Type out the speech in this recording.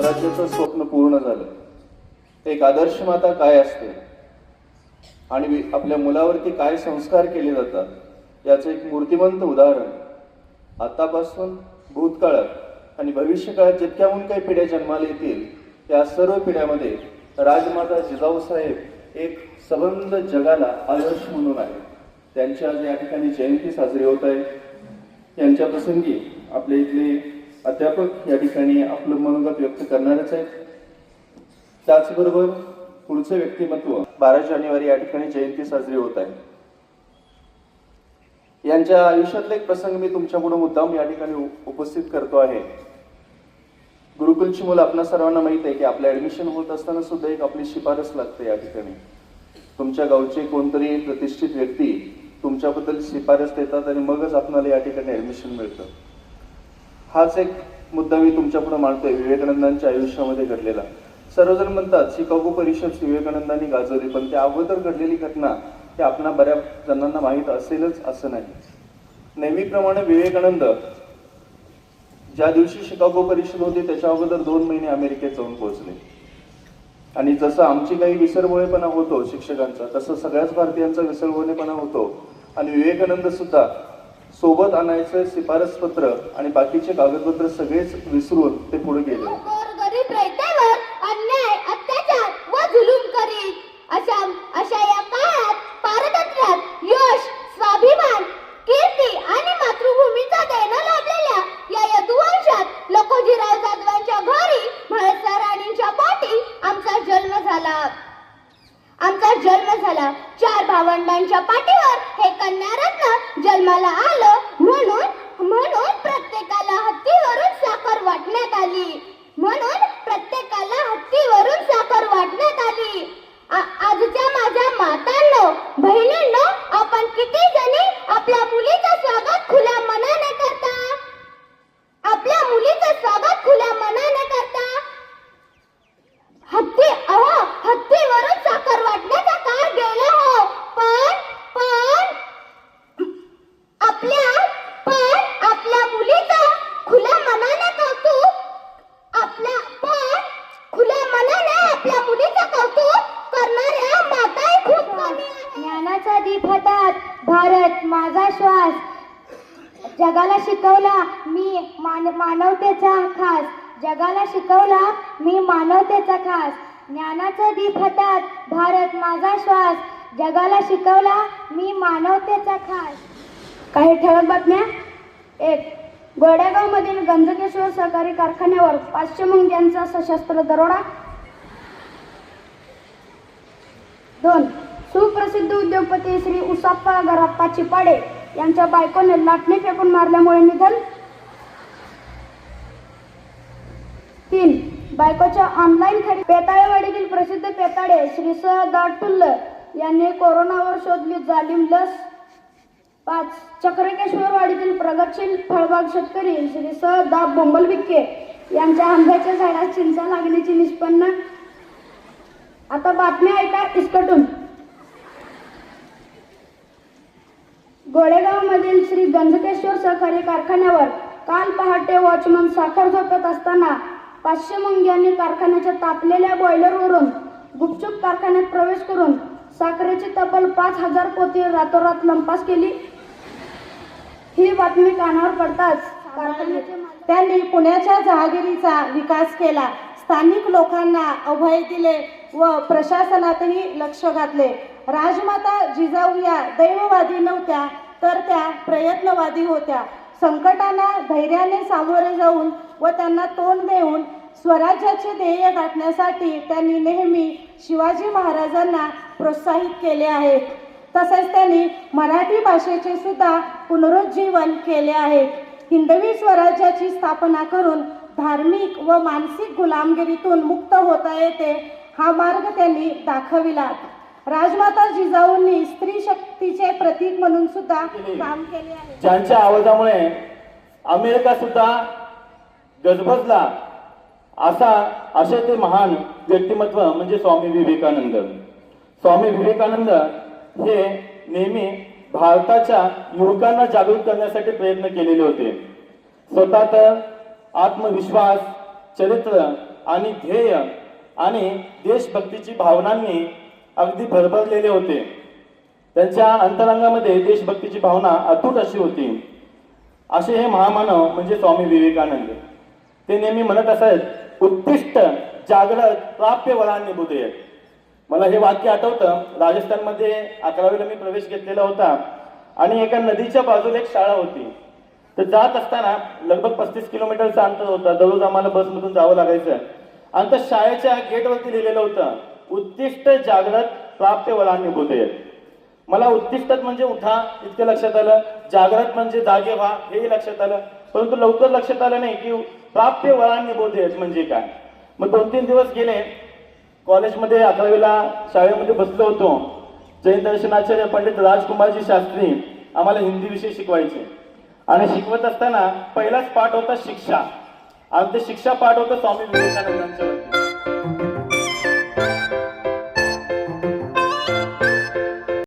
स्वराज्याचं स्वप्न पूर्ण झालं. एक आदर्श माता काय असते आणि आपल्या मुलावरती काय संस्कार केले जातात याचं एक मूर्तिमंत उदाहरण आतापासून भूतकाळात आणि भविष्यकाळात जितक्याहून काही पिढ्या जन्माला येतील त्या सर्व पिढ्यामध्ये राजमाता जिजाऊसाहेब एक सबंध जगाला आदर्श म्हणून आहे. त्यांच्या आज या ठिकाणी जयंती साजरी होत आहे. यांच्या प्रसंगी आपले इथले अध्यापक या ठिकाणी आपलं मनोगत व्यक्त करणारच आहेत. त्याचबरोबर पुढचं व्यक्तिमत्व 12 जानेवारी या ठिकाणी जयंती साजरी होत आहे. यांच्या आयुष्यातला एक प्रसंग मी तुमच्यापुढे मुद्दाम या ठिकाणी उपस्थित करतो आहे. गुरुकुलची मुलं आपल्या सर्वांना माहित आहे की आपलं ऍडमिशन होत असताना सुद्धा एक आपली शिफारस लागते. या ठिकाणी तुमच्या गावचे कोणतरी प्रतिष्ठित व्यक्ती तुमच्याबद्दल शिफारस देतात आणि मगच आपल्याला या ठिकाणी ऍडमिशन मिळतं. हाच एक मुद्दा मी तुमच्यापुढे मांडतोय विवेकानंदांच्या आयुष्यामध्ये घडलेला. सर्वजण म्हणतात शिकागो परिषद विवेकानंदांनी गाजवली, पण त्या अगोदर घडलेली घटना ही आपणा बऱ्याच जणांना माहीत असेलच असं नाही. नेहमीप्रमाणे विवेकानंद ज्या दिवशी शिकागो परिषद होती त्याच्या अगोदर 2 महिने अमेरिकेत जाऊन पोहोचले. आणि जसं आमची काही विसरभोळेपणा होतो शिक्षकांचा, तसं सगळ्याच भारतीयांचा विसरभोळेपणा होतो. आणि विवेकानंद सुद्धा सोबत आणायचं शिफारसपत्र आणि बाकीचे कागदपत्र सगळेच विसरून ते पुढे गेले. अन्याय, अत्याचार व जुलूम करीत अशा या काळात पारतंत्र्यात यश, स्वाभिमान, कीर्ती आणि मातृभूमीचा देणं लाभलेल्या या यदुवंशात लखोजीराव जाधवांच्या घरी म्हाळसा राणींच्या पोटी आमचा जन्म झाला. 4 भावंडांच्या पाठीवर हे कन्यारत्न जन्माला आलं. म्हणून प्रत्येकाला हत्तीवरून साखर वाटण्यात आली. आजच्या माझ्या मातांनो, बहिणींनो, आपण किती जणी आपल्या मुलीचं स्वागत खुल्या मनाने करता? हत्तीवरून साखर वाटण्याचा काळ गेला हो. पण आपल्या मुलीचं खुल्या मनाने आपल्या मुलीचं कौतुक करणाऱ्या माताही खूप कमी आहेत. ज्ञानाचा दीप हातात, भारत माझा श्वास, जगाला शिकवला मी मानवतेचा खास. ज्ञानाचा दीप हातात, भारत माझा श्वास, जगाला शिकवला मी मानवतेचा खास. काही ठळक बातम्या. 1. गोडेगाव मधील गंजकेश्वर सहकारी कारखान्यावर 500 मुंग्यांचा सशस्त्र दरोडा. 2. सुप्रसिद्ध उद्योगपती श्री उसाप्पा गराप्पा चिपाडे यांच्या बायकोने लाटणे फेकून मारल्यामुळे निधन. 3. बायकोच्या ऑनलाईन खरेदी. पेताळेवाडीतील प्रसिद्ध पेताडे श्री स. दाटुल्ल यांनी कोरोनावर शोधली जालिम लस. 5. चक्रकेश्वरवाडीतील प्रगतशील फळबाग शेतकरी श्री स. दा. बोंबलबिक्के यांच्या आंब्याच्या झाडात चिंचा लागण्याची निष्पन्न. आता बातम्या ऐका इसकटून. गोडेगाव मधील श्री गंजकेश्वर सहकारी कारखान्यावर काल पहाटे वॉचमन साखर झोपत असताना 500 मुंग्यांनी कारखान्याच्या तापलेल्या बॉयलरवरून गुपचूप कारखान्यात प्रवेश करून साखरेची तब्बल 5000 पोती रातोरात लंपास केली. ही बातमी कानावर पडताच त्यांनी पुण्याच्या जहागिरीचा विकास केला. स्थानिक लोकांना अभय दिले व प्रशासनातही लक्ष घातले. राजमाता जिजाऊ या दैववादी नव्हत्या, तर त्या प्रयत्नवादी होत्या. संकटांना धैर्याने सामोरे जाऊन व त्यांना तोंड देऊन स्वराज्याचे ध्येय गाठण्यासाठी त्यांनी नेहमी शिवाजी महाराजांना प्रोत्साहित केले आहे. तसेच त्यांनी मराठी भाषेचे सुद्धा पुनरुज्जीवन केले आहे. हिंदवी स्वराज्याची स्थापना करून धार्मिक व मानसिक गुलामगिरीतून मुक्त होता येते, हा मार्ग त्यांनी दाखविला. राजमाता जिजाऊंनी स्त्री शक्तीचे प्रतीक म्हणून सुद्धा काम केले आहे. ज्यांच्या आवाजामुळे अमेरिका सुद्धा गजबजला असे ते महान व्यक्तिमत्व म्हणजे स्वामी विवेकानंद. स्वामी विवेकानंद हे नेहमी भारताच्या युवकांना जागृत करण्यासाठी प्रयत्न केलेले होते. स्वतः आत्मविश्वास, चरित्र आणि ध्येय आणि देशभक्तीची भावनांनी अगदी भरभरलेले होते. त्यांच्या अंतरंगामध्ये देशभक्तीची भावना अतूट अशी होती. असे हे महामानव म्हणजे स्वामी विवेकानंद. ते नेहमी म्हणत असत, उत्कृष्ट जागृत प्राप्य वरांनी बुधेत. मला हे वाक्य आठवतं, राजस्थानमध्ये 11वीला मी प्रवेश घेतलेला होता आणि एका नदीच्या बाजूला एक शाळा होती. तर जात असताना लगभग 35 किलोमीटरचं अंतर होतं. दररोज आम्हाला बसमधून जावं लागायचं आणि त्या शाळेच्या गेटवरती लिहिलेलं होतं, उत्कृष्ट जागृत प्राप्य वरांनी बुधेत. मला उत्कृष्टात म्हणजे उठा इतकं लक्षात आलं, जागृत म्हणजे जागे व्हा हेही लक्षात आलं, परंतु लवकर लक्षात आलं नाही की प्राप्य वरांनी बोधेत म्हणजे काय. मग 2-3 दिवस गेले. कॉलेजमध्ये 11वीला शाळेमध्ये बसलो होतो. जैन दर्शनाचार्य पंडित राजकुमारजी शास्त्री आम्हाला हिंदी विषय शिकवायचे आणि शिकवत असताना पहिलाच पाठ होता शिक्षा आणि ते शिक्षा पाठ होतं स्वामी विवेकानंदांच्यावरती.